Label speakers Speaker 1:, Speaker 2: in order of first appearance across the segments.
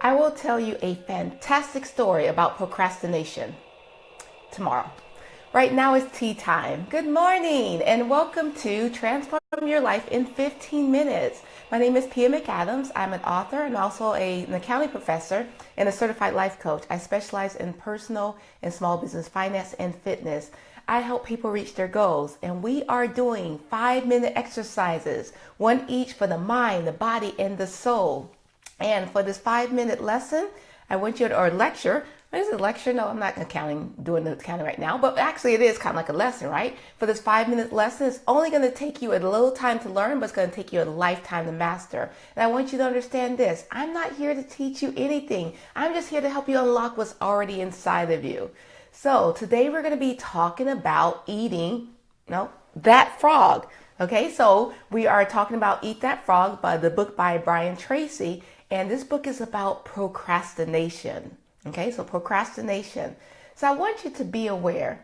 Speaker 1: I will tell you a fantastic story about procrastination tomorrow. Right now is tea time. Good morning and welcome to Transform Your Life in 15 Minutes. My name is Pia McAdams. I'm an author and also an accounting professor and a certified life coach. I specialize in personal and small business finance and fitness. I help people reach their goals, and we are doing 5-minute exercises, one each for the mind, the body, and the soul. And for this 5-minute lesson, I want you to, or lecture, is it a lecture? No, I'm not doing the accounting right now, but actually it is kind of like a lesson, right? For this 5-minute lesson, it's only going to take you a little time to learn, but it's going to take you a lifetime to master. And I want you to understand this. I'm not here to teach you anything. I'm just here to help you unlock what's already inside of you. So today we're going to be talking about eating, that frog. Okay, so we are talking about Eat That Frog by the book by Tracy. And this book is about procrastination. Okay, so procrastination. So I want you to be aware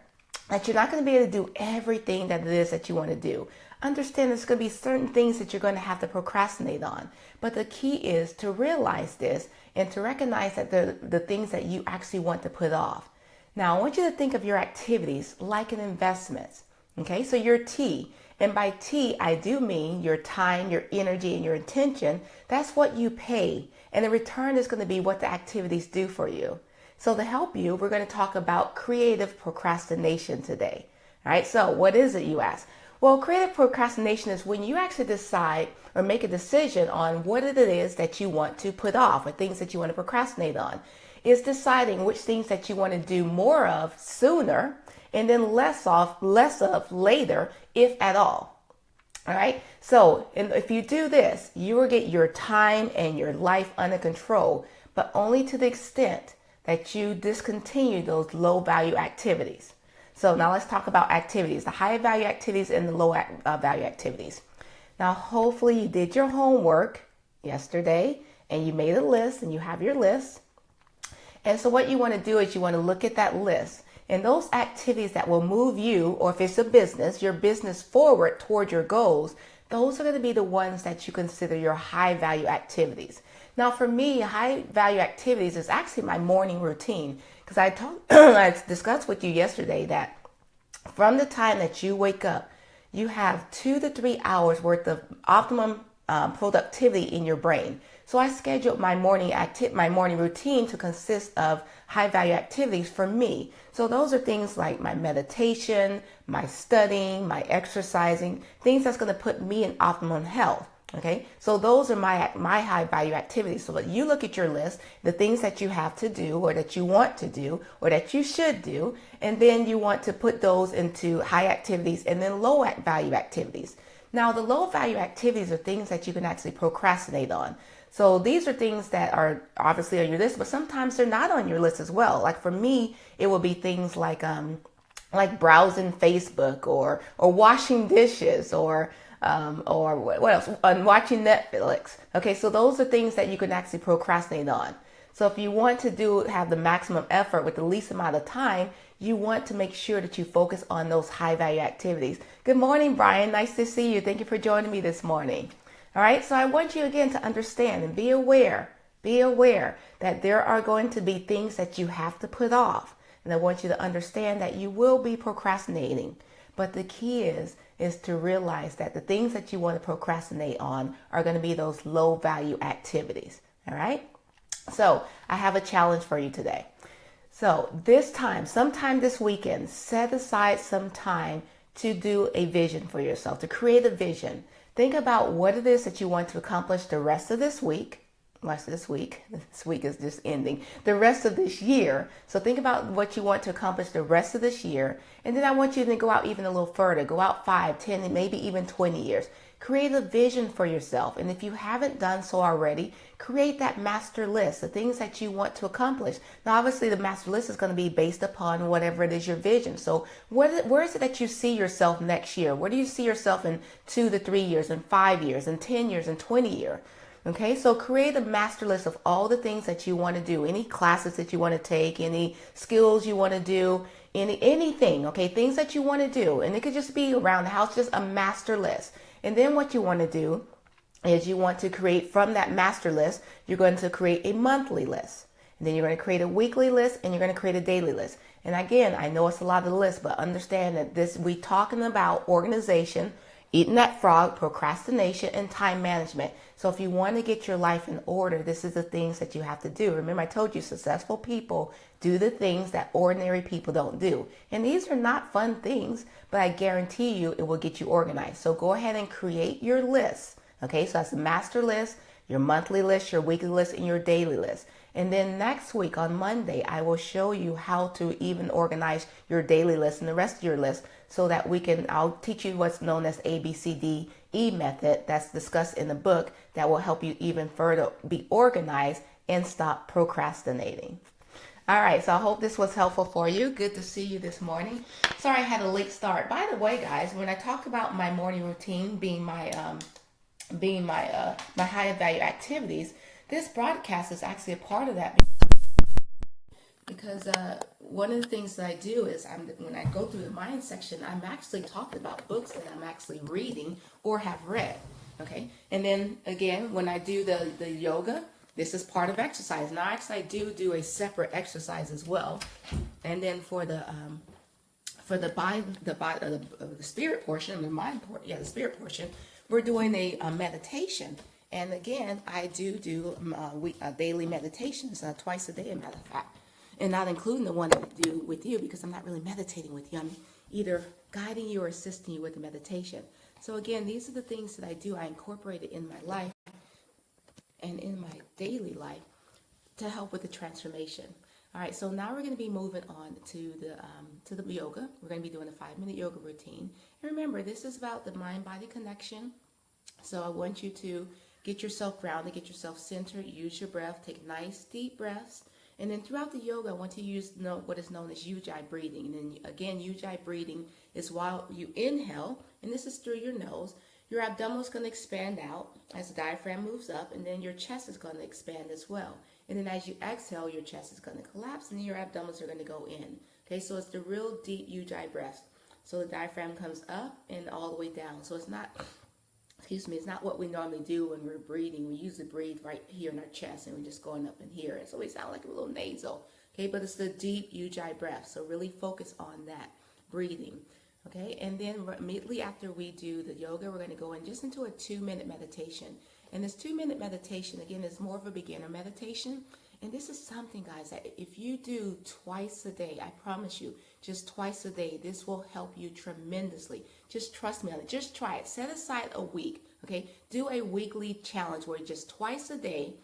Speaker 1: that you're not going to be able to do everything that it is that you want to do. Understand there's going to be certain things that you're going to have to procrastinate on. But the key is to realize this and to recognize that the things that you actually want to put off. Now, I want you to think of your activities like an investment. Okay, so your T. And by T, I do mean your time, your energy, and your intention. That's what you pay. And the return is going to be what the activities do for you. So to help you, we're going to talk about creative procrastination today. All right, so what is it, you ask? Well, creative procrastination is when you actually decide or make a decision on what it is that you want to put off or things that you want to procrastinate on. It's deciding which things that you want to do more of sooner and then less of later, if at all. All right. So if you do this, you will get your time and your life under control, but only to the extent that you discontinue those low value activities. So now let's talk about activities, the high value activities and the low value activities. Now, hopefully you did your homework yesterday and you made a list and you have your list. And so what you want to do is you want to look at that list. And those activities that will move you, or if it's a business, your business forward toward your goals, those are going to be the ones that you consider your high value activities. Now, for me, high value activities is actually my morning routine, because I discussed with you yesterday that from the time that you wake up, you have 2 to 3 hours worth of optimum productivity in your brain. So I scheduled my morning routine to consist of high value activities for me. So those are things like my meditation, my studying, my exercising, things that's going to put me in optimum health. Okay, so those are my high value activities. So that you look at your list, the things that you have to do or that you want to do or that you should do, and then you want to put those into high activities and then low value activities. Now, the low value activities are things that you can actually procrastinate on. So these are things that are obviously on your list, but sometimes they're not on your list as well. Like for me, it will be things like browsing Facebook or washing dishes or what else? Watching Netflix. Okay, so those are things that you can actually procrastinate on. So if you want to have the maximum effort with the least amount of time, you want to make sure that you focus on those high value activities. Good morning, Brian. Nice to see you. Thank you for joining me this morning. All right, so I want you again to understand and be aware that there are going to be things that you have to put off. And I want you to understand that you will be procrastinating. But the key is to realize that the things that you want to procrastinate on are going to be those low value activities. All right. So I have a challenge for you today. So sometime this weekend, set aside some time to do a vision for yourself, to create a vision. Think about what it is that you want to accomplish the rest of this week. This week is just ending. The rest of this year. So think about what you want to accomplish the rest of this year. And then I want you to go out even a little further. Go out 5, 10, and maybe even 20 years. Create a vision for yourself. And if you haven't done so already, create that master list, the things that you want to accomplish. Now, obviously, the master list is going to be based upon whatever it is your vision. So where is it that you see yourself next year? Where do you see yourself in 2 to 3 years, and 5 years, and 10 years, and 20 years? Okay, so create a master list of all the things that you want to do, any classes that you want to take, any skills you want to do, anything, okay, things that you want to do. And it could just be around the house, just a master list. And then what you want to do is you want to create from that master list, you're going to create a monthly list. And then you're going to create a weekly list and you're going to create a daily list. And again, I know it's a lot of lists, but understand that we talking about organization, eating that frog, procrastination, and time management. So if you want to get your life in order, this is the things that you have to do. Remember, I told you successful people do the things that ordinary people don't do. And these are not fun things, but I guarantee you it will get you organized. So go ahead and create your list. Okay, so that's a master list, your monthly list, your weekly list, and your daily list. And then next week on Monday, I will show you how to even organize your daily list and the rest of your list so that I'll teach you what's known as ABCDE method that's discussed in the book that will help you even further be organized and stop procrastinating. All right, so I hope this was helpful for you. Good to see you this morning. Sorry I had a late start. By the way, guys, when I talk about my morning routine being my higher value activities, this broadcast is actually a part of that because one of the things that I do is when I go through the mind section, I'm actually talking about books that I'm actually reading or have read. Okay, and then again, when I do the yoga, this is part of exercise. Now, actually, I do a separate exercise as well, and then for the spirit portion, the mind portion, the spirit portion, we're doing a meditation. And again, I do daily meditations twice a day, as a matter of fact, and not including the one that I do with you because I'm not really meditating with you. I'm either guiding you or assisting you with the meditation. So again, these are the things that I do. I incorporate it in my life and in my daily life to help with the transformation. All right, so now we're going to be moving on to the yoga. We're going to be doing a 5-minute yoga routine. And remember, this is about the mind-body connection. So I want you to get yourself grounded, get yourself centered, use your breath, take nice deep breaths. And then throughout the yoga, I want to use what is known as ujjayi breathing. And then again, ujjayi breathing is while you inhale, and this is through your nose, your abdomen is going to expand out as the diaphragm moves up, and then your chest is going to expand as well. And then as you exhale, your chest is going to collapse, and then your abdomens are going to go in. Okay, so it's the real deep ujjayi breath. So the diaphragm comes up and all the way down. So it's not what we normally do when we're breathing. We usually breathe right here in our chest, and we're just going up in here. And so we sound like a little nasal. Okay, but it's the deep ujjayi breath. So really focus on that breathing. Okay, and then immediately after we do the yoga, we're going to go in just into a 2-minute meditation. And this 2-minute meditation, again, is more of a beginner meditation. And this is something, guys, that if you do twice a day, I promise you, just twice a day, this will help you tremendously. Just trust me on it. Just try it. Set aside a week, okay? Do a weekly challenge where just twice a day,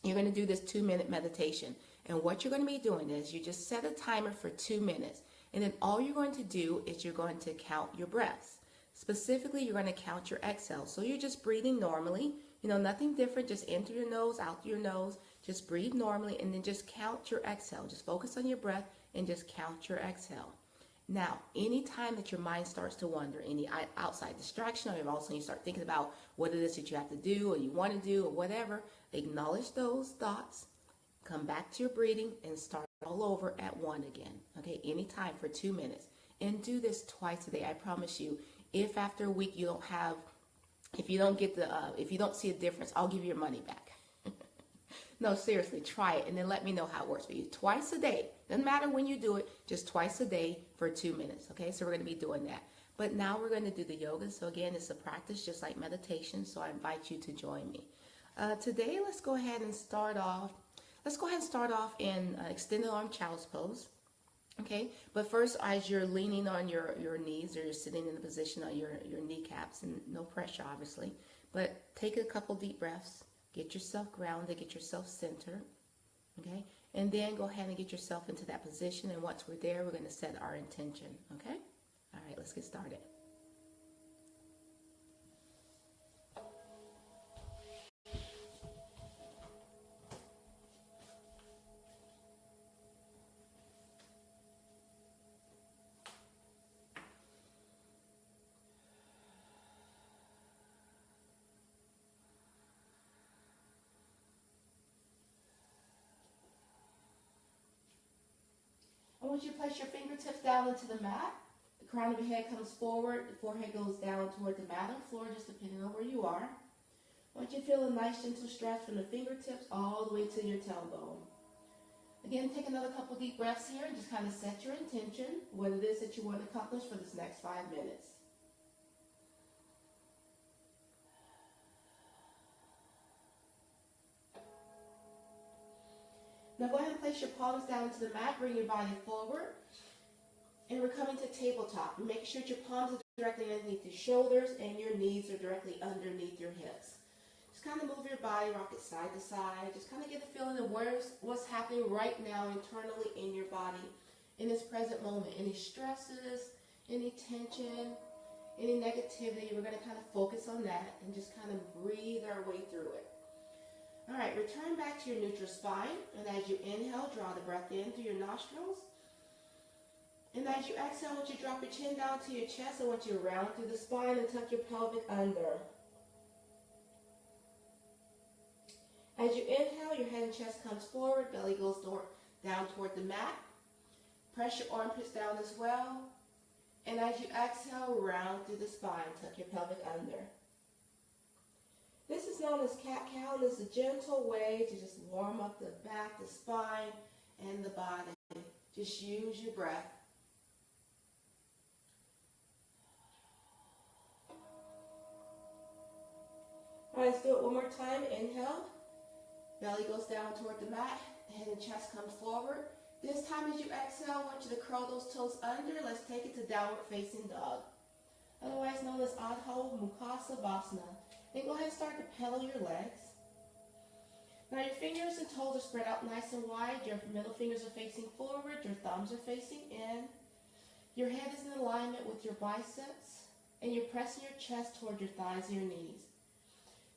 Speaker 1: you're going to do this 2-minute meditation. And what you're going to be doing is you just set a timer for 2 minutes. And then all you're going to do is you're going to count your breaths. Specifically, you're going to count your exhales. So you're just breathing normally. Nothing different. Just in through your nose, out through your nose. Just breathe normally and then just count your exhale. Just focus on your breath and just count your exhale. Now, anytime that your mind starts to wander, any outside distraction, or all of a sudden you start thinking about what it is that you have to do or you want to do or whatever, acknowledge those thoughts, come back to your breathing, and start all over at 1 again. Okay, anytime for 2 minutes. And do this twice a day. I promise you, if after a week if you don't see a difference, I'll give you your money back. No, seriously, try it and then let me know how it works for you. Twice a day. Doesn't matter when you do it, just twice a day for 2 minutes. Okay, so we're going to be doing that. But now we're going to do the yoga. So again, it's a practice just like meditation. So I invite you to join me. Today, let's go ahead and start off. In extended arm child's pose. Okay, but first, as you're leaning on your knees, or you're sitting in the position on your kneecaps, and no pressure, obviously, but take a couple deep breaths. Get yourself grounded, get yourself centered, okay? And then go ahead and get yourself into that position. And once we're there, we're going to set our intention, okay? All right, let's get started. I want you to place your fingertips down into the mat. The crown of your head comes forward. The forehead goes down toward the mat or floor, just depending on where you are. I want you to feel a nice gentle stretch from the fingertips all the way to your tailbone. Again, take another couple deep breaths here and just kind of set your intention, what it is that you want to accomplish for this next 5 minutes. Now go ahead and place your palms down into the mat, bring your body forward, and we're coming to tabletop. Make sure that your palms are directly underneath your shoulders and your knees are directly underneath your hips. Just kind of move your body, rock it side to side. Just kind of get a feeling of what's happening right now internally in your body in this present moment. Any stresses, any tension, any negativity, we're going to kind of focus on that and just kind of breathe our way through it. All right, return back to your neutral spine, and as you inhale, draw the breath in through your nostrils. And as you exhale, I want you to drop your chin down to your chest. I want you to round through the spine and tuck your pelvic under. As you inhale, your head and chest comes forward, belly goes down toward the mat. Press your armpits down as well. And as you exhale, round through the spine, tuck your pelvic under. This is known as cat-cow, and it's a gentle way to just warm up the back, the spine, and the body. Just use your breath. All right, let's do it one more time. Inhale. Belly goes down toward the mat. Head and chest comes forward. This time as you exhale, I want you to curl those toes under. Let's take it to downward facing dog, otherwise known as Adho Mukha Savasana. Then go ahead and start to pedal your legs. Now your fingers and toes are spread out nice and wide. Your middle fingers are facing forward. Your thumbs are facing in. Your head is in alignment with your biceps. And you're pressing your chest toward your thighs and your knees.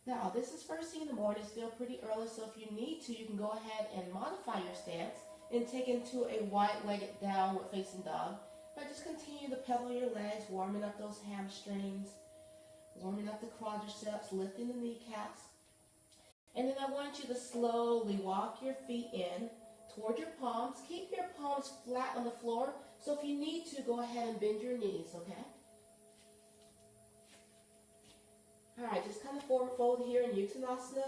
Speaker 1: Now this is first thing in the morning, still pretty early, so if you need to, you can go ahead and modify your stance and take into a wide-legged downward facing dog. But just continue to pedal your legs, warming up those hamstrings, warming up the quadriceps, lifting the kneecaps. And then I want you to slowly walk your feet in toward your palms. Keep your palms flat on the floor. So if you need to, go ahead and bend your knees, okay? All right, just kind of forward fold here in Uttanasana.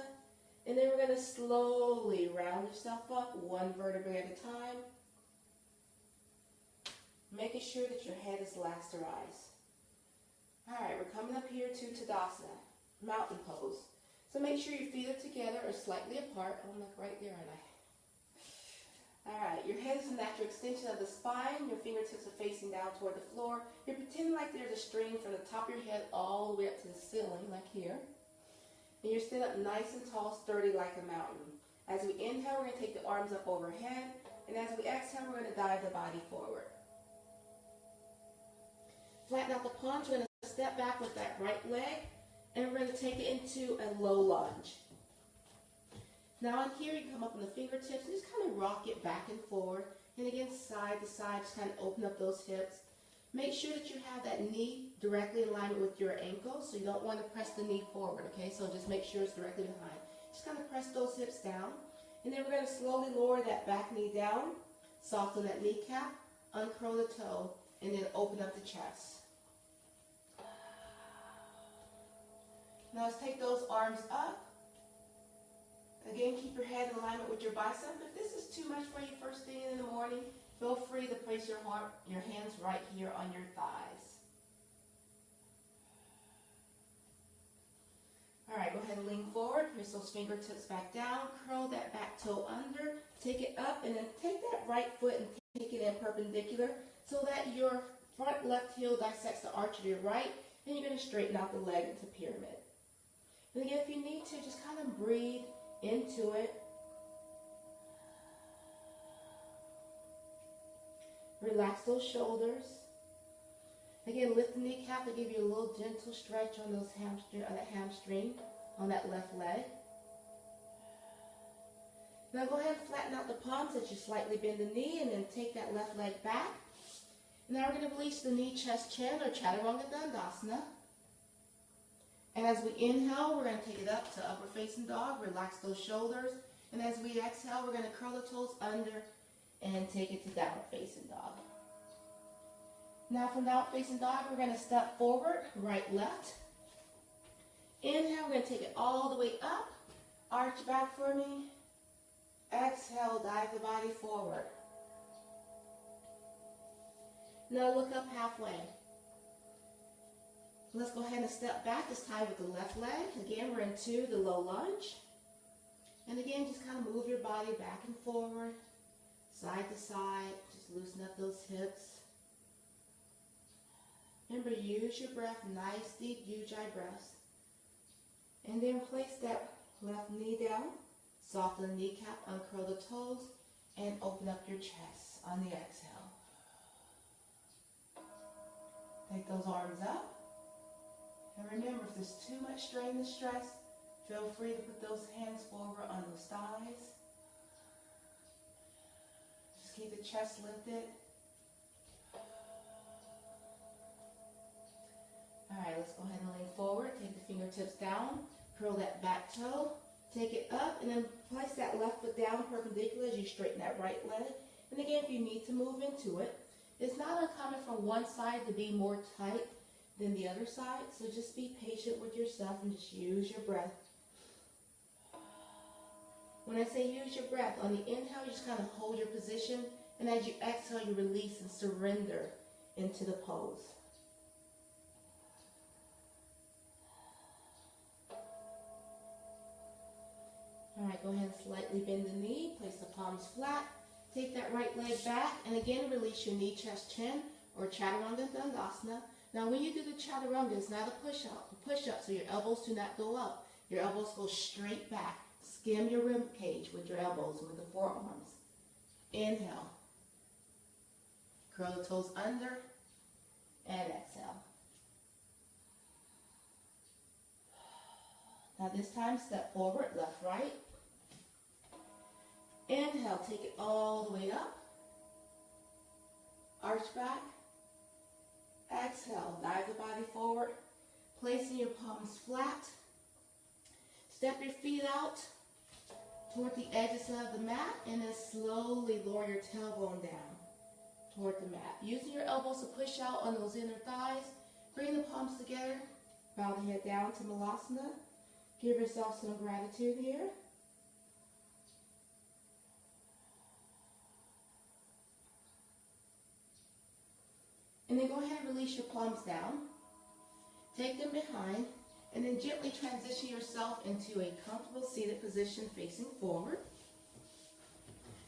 Speaker 1: And then we're going to slowly round yourself up one vertebrae at a time, making sure that your head is last to rise. All right, we're coming up here to Tadasana, mountain pose. So make sure your feet are together or slightly apart. I'm like right there, aren't I? All right, your head is a natural extension of the spine. Your fingertips are facing down toward the floor. You're pretending like there's a string from the top of your head all the way up to the ceiling, like here. And you're sitting up nice and tall, sturdy like a mountain. As we inhale, we're going to take the arms up overhead. And as we exhale, we're going to dive the body forward. Flatten out the palms. We're going to step back with that right leg. And we're going to take it into a low lunge. Now on here, you can come up on the fingertips and just kind of rock it back and forth. And again, side to side, just kind of open up those hips. Make sure that you have that knee directly in alignment with your ankle, so you don't want to press the knee forward, okay? So just make sure it's directly behind. Just kind of press those hips down. And then we're going to slowly lower that back knee down, soften that kneecap, uncurl the toe, and then open up the chest. Now let's take those arms up. Again, keep your head in alignment with your bicep. If this is too much for you first thing in the morning, feel free to place your hands right here on your thighs. All right, go ahead and lean forward. Press those fingertips back down. Curl that back toe under. Take it up, and then take that right foot and take it in perpendicular so that your front left heel dissects the arch of your right, and you're going to straighten out the leg into pyramid. And again, if you need to, just kind of breathe into it. Relax those shoulders. Again, lift the kneecap to give you a little gentle stretch on those hamstring on that left leg. Now go ahead and flatten out the palms as you slightly bend the knee, and then take that left leg back. Now we're going to release the knee, chest, chin, or Chaturanga Dandasana. And as we inhale, we're going to take it up to upward facing dog. Relax those shoulders. And as we exhale, we're going to curl the toes under and take it to downward facing dog. Now from downward facing dog, we're going to step forward, right, left. Inhale, we're going to take it all the way up. Arch back for me. Exhale, dive the body forward. Now look up halfway. Let's go ahead and step back, this time with the left leg. Again, we're into the low lunge. And again, just kind of move your body back and forward, side to side. Just loosen up those hips. Remember, use your breath, nice, deep, ujjayi breaths. And then place that left knee down, soften the kneecap, uncurl the toes, and open up your chest on the exhale. Take those arms up. And remember, if there's too much strain and stress, feel free to put those hands forward on those thighs. Just keep the chest lifted. All right, let's go ahead and lean forward. Take the fingertips down. Curl that back toe. Take it up, and then place that left foot down perpendicular as you straighten that right leg. And again, if you need to move into it, it's not uncommon for one side to be more tight than the other side. So just be patient with yourself and just use your breath. When I say use your breath, on the inhale, you just kind of hold your position. And as you exhale, you release and surrender into the pose. All right, go ahead and slightly bend the knee. Place the palms flat. Take that right leg back. And again, release your knee, chest, chin, or chaturanga dandasana. Now, when you do the chaturanga, it's not a push-up, so your elbows do not go up. Your elbows go straight back. Skim your rib cage with your elbows, with the forearms. Inhale. Curl the toes under, and exhale. Now this time, step forward, left, right. Inhale, take it all the way up. Arch back. Exhale, dive the body forward. Placing your palms flat. Step your feet out toward the edges of the mat, and then slowly lower your tailbone down toward the mat. Using your elbows to push out on those inner thighs. Bring the palms together. Bow the head down to Malasana. Give yourself some gratitude here. And then go ahead and release your palms down. Take them behind, and then gently transition yourself into a comfortable seated position facing forward.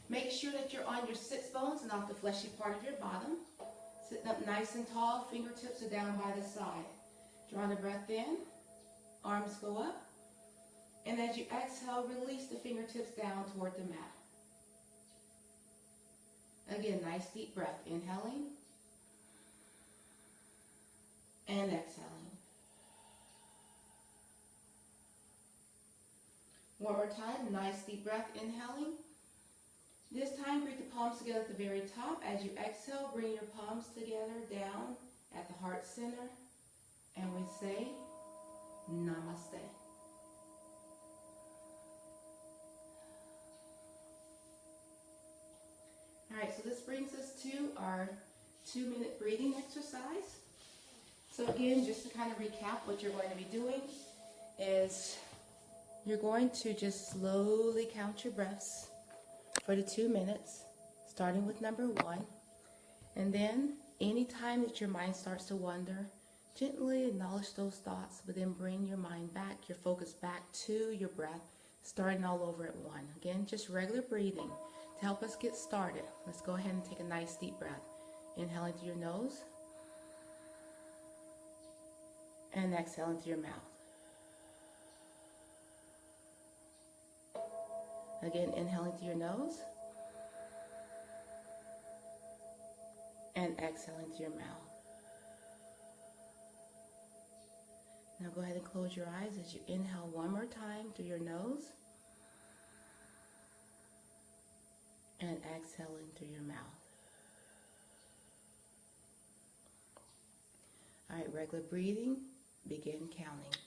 Speaker 1: Make sure that you're on your sits bones and off the fleshy part of your bottom. Sitting up nice and tall, fingertips are down by the side. Draw the breath in, arms go up. And as you exhale, release the fingertips down toward the mat. Again, nice deep breath. Inhaling and exhaling. One more time, nice deep breath. Inhaling. This time, bring the palms together at the very top. As you exhale, bring your palms together down at the heart center. And we say, Namaste. All right, so this brings us to our 2-minute breathing exercise. So again, just to kind of recap, what you're going to be doing is you're going to just slowly count your breaths for the 2 minutes, starting with number 1. And then anytime that your mind starts to wander, gently acknowledge those thoughts, but then bring your mind back, your focus back to your breath, starting all over at 1. Again, just regular breathing to help us get started. Let's go ahead and take a nice deep breath. Inhaling through your nose and exhaling through your mouth. Again, inhaling through your nose and exhaling through your mouth. Now go ahead and close your eyes as you inhale one more time through your nose and exhaling through your mouth. All right, regular breathing, begin counting.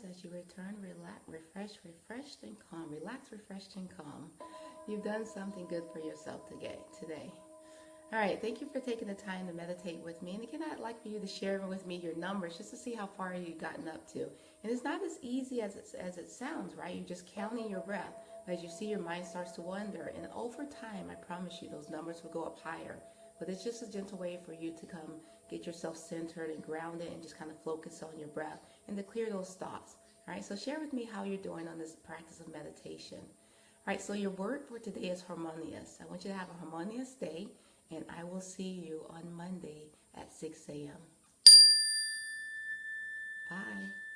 Speaker 1: as you return, relax, refreshed and calm. Relax, refreshed and calm. You've done something good for yourself today. All right, thank you for taking the time to meditate with me. And again, I'd like for you to share with me your numbers just to see how far you've gotten up to. And it's not as easy as it sounds, right? You're just counting your breath. But as you see, your mind starts to wander. And over time, I promise you, those numbers will go up higher. But it's just a gentle way for you to come get yourself centered and grounded and just kind of focus on your breath and to clear those thoughts. All right, so share with me how you're doing on this practice of meditation. All right, so your word for today is harmonious. I want you to have a harmonious day. And I will see you on Monday at 6 a.m. Bye.